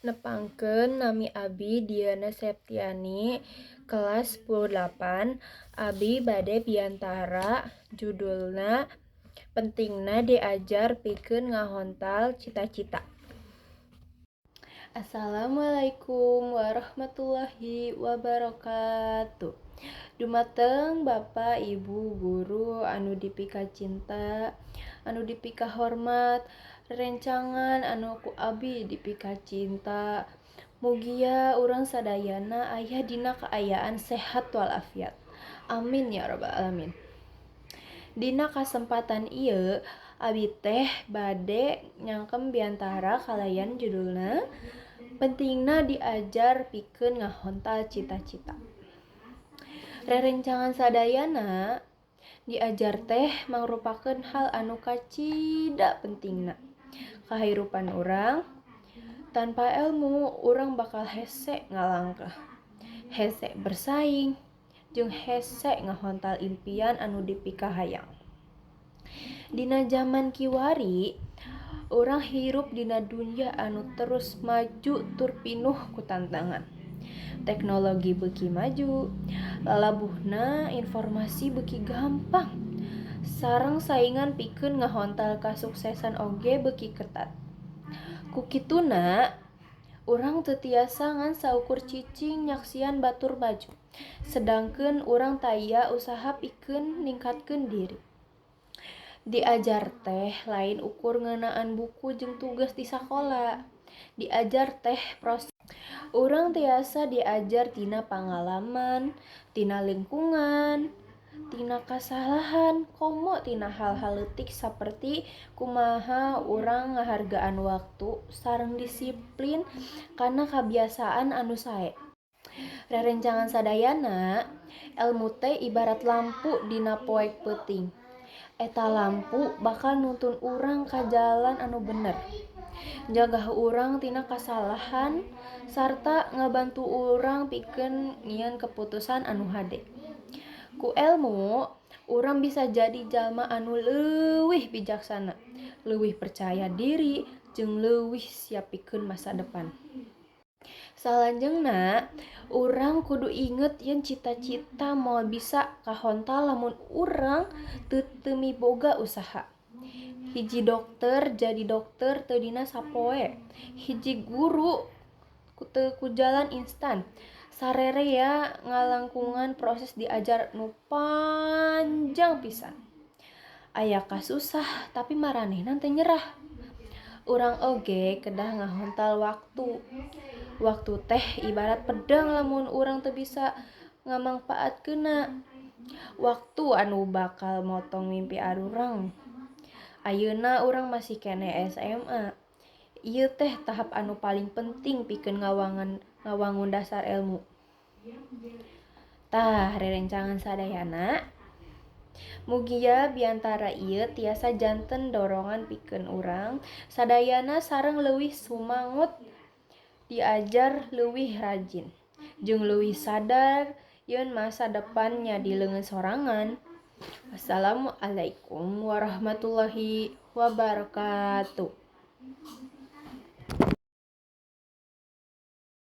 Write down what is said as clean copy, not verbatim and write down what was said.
Nepangkeun nami abdi Diana Septiani, kelas 10-8. Abdi bade piantara judulna pentingna diajar pikeun ngahontal cita-cita. Assalamualaikum warahmatullahi wabarakatuh. Dumateng Bapak Ibu guru anu dipika cinta, anu dipika hormat, rencangan anu ku abdi dipika cinta. Mugia urang sadayana aya dina kaayaan sehat walafiat. Amin ya rabbal alamin. Dina kasempatan ieu abdi teh bade nyangkem biantara kalayan judulna pentingna diajar pikeun ngahontal cita-cita. Rerencangan sadayana diajar teh mangrupakeun hal anu kacida pentingna kahirupan urang. Tanpa ilmu urang bakal hese ngalangkah, hese bersaing, jeung hese ngahontal impian anu dipika hayang. Dina zaman kiwari urang hirup dina dunya anu terus maju tur pinuh ku tantangan. Teknologi beuki maju, lalabuhna informasi beuki gampang, sareng saingan pikeun ngahontal kasuksesan oge beuki ketat. Ku kituna urang teu tiasa ngan saukur cicing nyaksian batur maju, sedangkeun urang taya usaha pikeun ningkatkeun diri. Diajar teh lain ukur ngeunaan buku jeung tugas di sakola. Diajar teh proses. Urang tiasa diajar tina pangalaman, tina lingkungan, tina kasalahan, komo tina hal-hal leutik saperti kumaha urang ngahargaan waktu sareng disiplin kana kabiasaan anu sae. Rerencangan sadayana, elmu teh ibarat lampu dina poek peuting. Eta lampu bakal nuntun urang ka jalan anu bener, njagah urang tina kasalahan, sarta ngabantu urang pikeun nyieun keputusan anu hade. Ku elmu, urang bisa jadi jalma anu leuwih bijaksana, leuwih percaya diri, jeung leuwih siap pikeun masa depan. Salanjengna, urang kudu inget yen cita-cita moal bisa kahontal lamun urang teu miboga usaha. Hiji dokter jadi dokter teu dina sapoe, hiji guru teu ku jalan instan. Sarerea ngalangkungan proses diajar nu panjang pisan. Aya kasusah tapi maranehna teu nyerah. Urang oge kedah ngahontal waktu. Waktu teh ibarat pedang lamun urang teu bisa ngamangpaatkeunna. Waktu anu bakal motong mimpi arurang. Ayeuna urang masih keneh SMA. Ieu teh tahap anu paling penting pikeun ngawangun dasar ilmu. Tah rerencangan sadayana, mugia biantara ieu tiasa janten dorongan pikeun urang sadayana sareng leuwih sumangut diajar leuwih rajin, jeung leuwih sadar yen masa depan nya di leungeun sorangan. Wassalamualaikum warahmatullahi wabarakatuh.